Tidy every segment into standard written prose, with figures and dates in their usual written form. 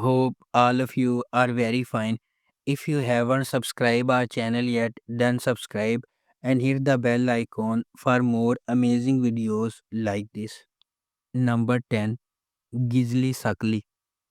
Hope all of you are very fine. If you haven't subscribed our channel yet, then subscribe and hit the bell icon for more amazing videos like this. Number 10. Gizli Sakli.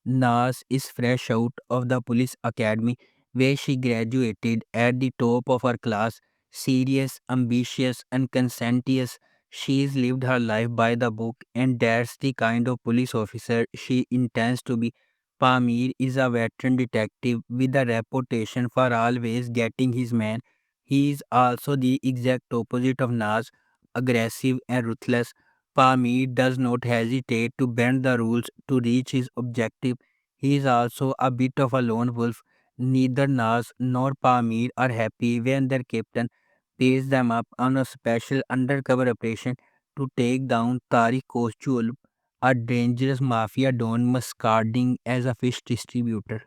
Nas is fresh out of the police academy where she graduated at the top of her class. Serious, ambitious, and conscientious, she's lived her life by the book, and that's the kind of police officer she intends to be. Pamir is a veteran detective with a reputation for always getting his man. He is also the exact opposite of Nas, aggressive and ruthless. Pamir does not hesitate to bend the rules to reach his objective. He is also a bit of a lone wolf. Neither Nas nor Pamir are happy when their captain pays them up on a special undercover operation to take down Tariq Koschul, a dangerous mafia don masquerading as a fish distributor.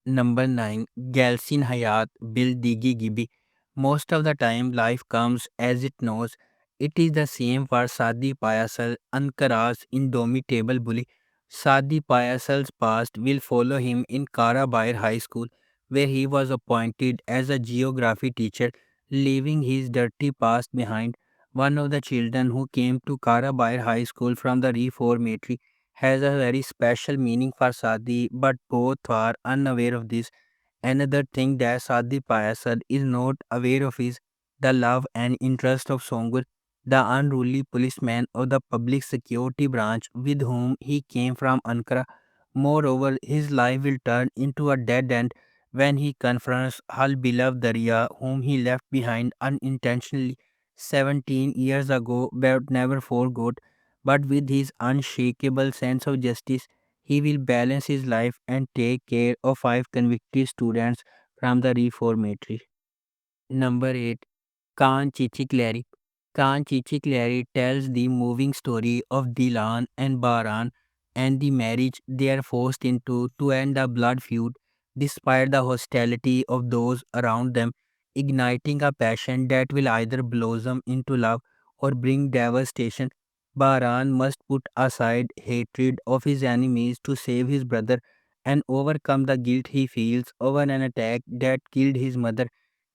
Number 9. Galsin Hayat Bil Digi Gibi. Most of the time, life comes as it knows. It is the same for Sadi Payasal, Ankara's indomitable bully. Sadi Payasal's past will follow him in Karabair High School, where he was appointed as a geography teacher, leaving his dirty past behind. One of the children who came to Karabair High School from the reformatory has a very special meaning for Sadi, but both are unaware of this. Another thing that Sadi Payasad is not aware of is the love and interest of Songur, the unruly policeman of the public security branch with whom he came from Ankara. Moreover, his life will turn into a dead end when he confronts Hal beloved Daria, whom he left behind unintentionally 17 years ago but never forgot. But with his unshakable sense of justice, he will balance his life and take care of five convicted students from the reformatory. Number 8. Khan Chichikleri. Khan Chichikleri tells the moving story of Dilan and Baran and the marriage they are forced into to end the blood feud despite the hostility of those around them, igniting a passion that will either blossom into love or bring devastation. Baran must put aside hatred of his enemies to save his brother and overcome the guilt he feels over an attack that killed his mother.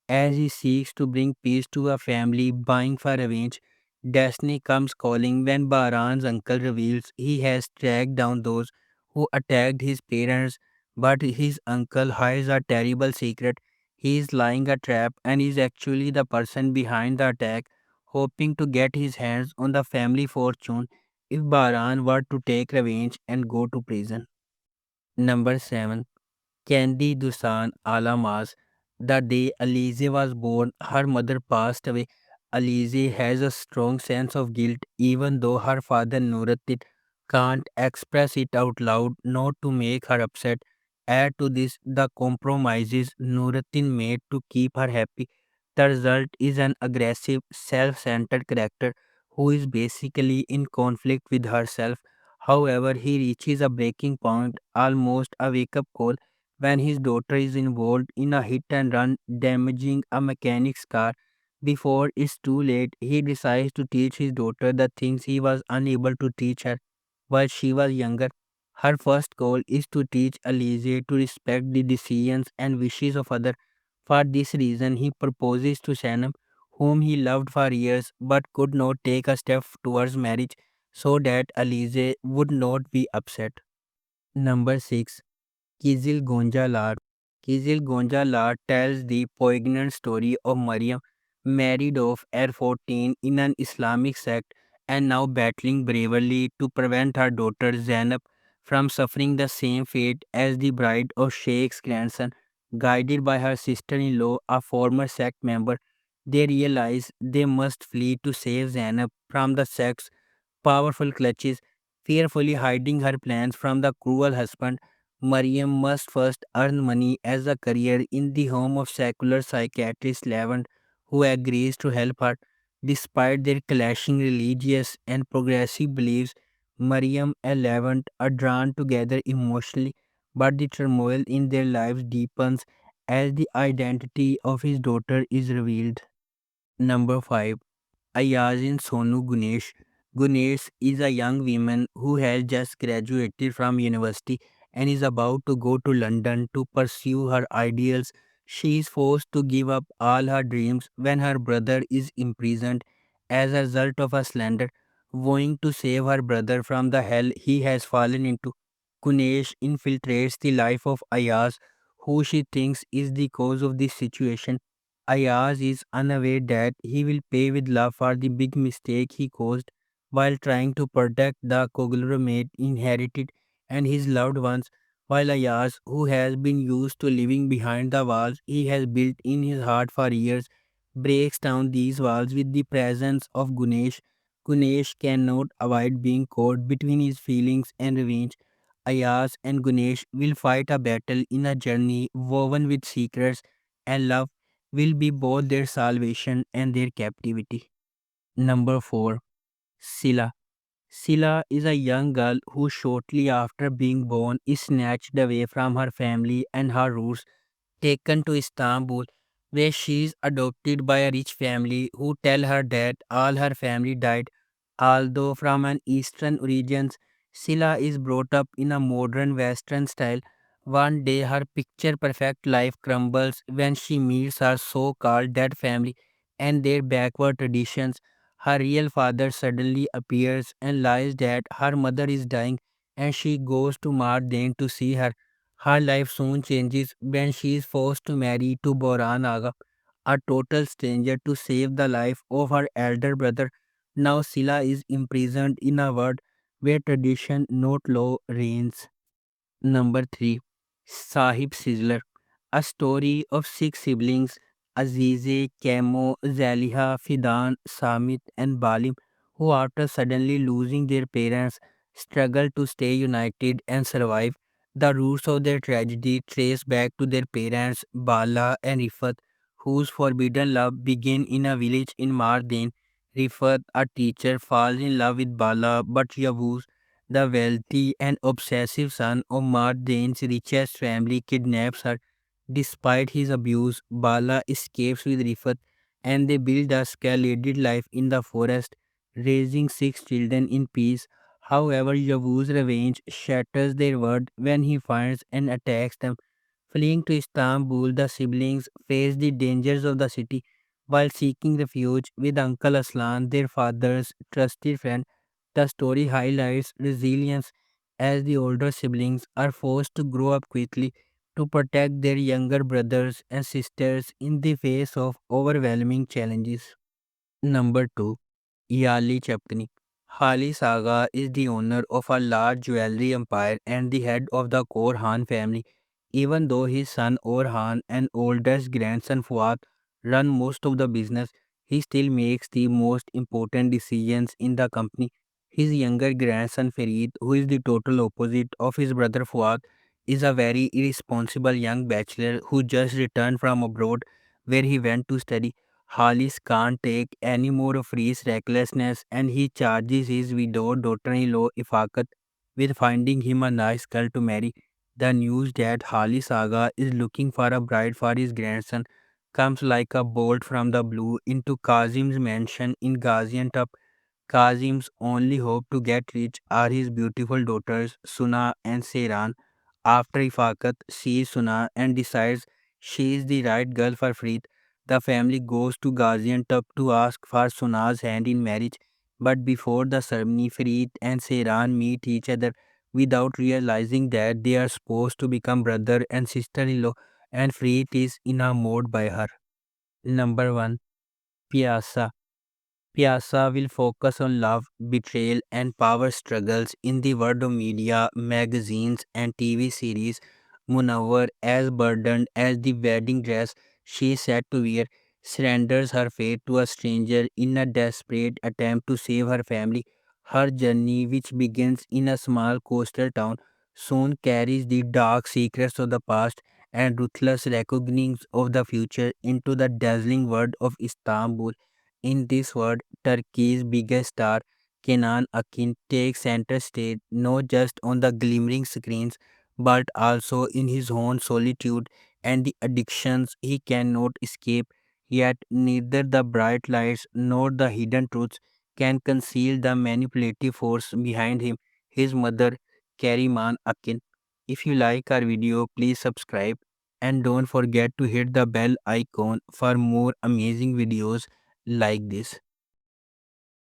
As he seeks to bring peace to a family vying for revenge, destiny comes calling when Baran's uncle reveals he has tracked down those who attacked his parents, but his uncle hides a terrible secret. He is lying a trap and is actually the person behind the attack, hoping to get his hands on the family fortune if Baran were to take revenge and go to prison. Number 7. Candy Dusan Alamas. The day Alize was born, her mother passed away. Alize has a strong sense of guilt, even though her father Nuruddin can't express it out loud, not to make her upset. Add to this the compromises Nuruddin made to keep her happy. The result is an aggressive, self centered character who is basically in conflict with herself. However, he reaches a breaking point, almost a wake up call when his daughter is involved in a hit and run damaging a mechanic's car. Before it's too late, he decides to teach his daughter the things he was unable to teach her while she was younger. Her first goal is to teach Alize to respect the decisions and wishes of others. For this reason, he proposes to Shanam, whom he loved for years but could not take a step towards marriage so that Alize would not be upset. Number 6. Kizil Gonja Lar. Kizil Gonja Lar tells the poignant story of Maryam, married off at 14 in an Islamic sect and now battling bravely to prevent her daughter Zainab from suffering the same fate as the bride of Sheikh's grandson. Guided by her sister in law, a former sect member, they realize they must flee to save Zainab from the sect's powerful clutches, fearfully hiding her plans from the cruel husband. Mariam must first earn money as a career in the home of secular psychiatrist Levant, who agrees to help her. Despite their clashing religious and progressive beliefs, Mariam and Levant are drawn together emotionally, but the turmoil in their lives deepens as the identity of his daughter is revealed. Number 5. Ayazin Sonu Gunesh. Gunesh is a young woman who has just graduated from university and is about to go to London to pursue her ideals. She is forced to give up all her dreams when her brother is imprisoned as a result of a slander. Vowing to save her brother from the hell he has fallen into, Kunesh infiltrates the life of Ayaz, who she thinks is the cause of this situation. Ayaz is unaware that he will pay with love for the big mistake he caused while trying to protect the conglomerate inherited and his loved ones, while Ayaz, who has been used to living behind the walls he has built in his heart for years, breaks down these walls with the presence of Gunesh. Gunesh cannot avoid being caught between his feelings and revenge. Ayaz and Gunesh will fight a battle in a journey woven with secrets, and love will be both their salvation and their captivity. Number 4. Sila. Sila is a young girl who, shortly after being born, is snatched away from her family and her roots, taken to Istanbul, where she is adopted by a rich family who tell her that all her family died. Although from an Eastern origins, Sila is brought up in a modern Western style. One day, her picture perfect life crumbles when she meets her so called dead family and their backward traditions. Her real father suddenly appears and lies that her mother is dying, and she goes to Mardin to see her. Her life soon changes when she is forced to marry to Boran Aga, a total stranger, to save the life of her elder brother. Now Sila is imprisoned in a world where tradition, not law, reigns. Number 3. Sahib Sizzler. A story of six siblings, Azize, Kemo, Zaliha, Fidan, Samit, and Balim, who, after suddenly losing their parents, struggle to stay united and survive. The roots of their tragedy trace back to their parents, Bala and Rifat, whose forbidden love began in a village in Mardin. Rifat, a teacher, falls in love with Bala, but Yavuz, the wealthy and obsessive son of Mardane's richest family, kidnaps her. Despite his abuse, Bala escapes with Rifat and they build a splendid life in the forest, raising six children in peace. However, Yavuz's revenge shatters their world when he finds and attacks them. Fleeing to Istanbul, the siblings face the dangers of the city while seeking refuge with Uncle Aslan, their father's trusted friend. The story highlights resilience as the older siblings are forced to grow up quickly to protect their younger brothers and sisters in the face of overwhelming challenges. Number 2. Yali Chapkani. Hali Saga is the owner of a large jewelry empire and the head of the Korhan family. Even though his son Orhan and oldest grandson Fuad run most of the business, he still makes the most important decisions in the company. His younger grandson Farid, who is the total opposite of his brother Fuad, is a very irresponsible young bachelor who just returned from abroad where he went to study. Hollis can't take any more of his recklessness and he charges his widowed daughter-in-law Ifakat with finding him a nice girl to marry. The news that Hollis Aga is looking for a bride for his grandson comes like a bolt from the blue into Kazim's mansion in Gaziantep. Kazim's only hope to get rich are his beautiful daughters Suna and Seyran. After Ifakat sees Suna and decides she is the right girl for Farid, the family goes to Gaziantep to ask for Suna's hand in marriage. But before the ceremony, Farid and Seyran meet each other without realizing that they are supposed to become brother and sister-in-law, and Farid is enamored by her. Number 1. Piazza. Piazza will focus on love, betrayal, and power struggles in the world of media, magazines, and TV series. Munawar, as burdened as the wedding dress she is set to wear, surrenders her fate to a stranger in a desperate attempt to save her family. Her journey, which begins in a small coastal town, soon carries the dark secrets of the past and ruthless reckonings of the future into the dazzling world of Istanbul. In this world, Turkey's biggest star, Kenan Akin, takes center stage not just on the glimmering screens but also in his own solitude and the addictions he cannot escape. Yet, neither the bright lights nor the hidden truths can conceal the manipulative force behind him. His mother, Kariman Akin, If you like our video, please subscribe and don't forget to hit the bell icon for more amazing videos like this.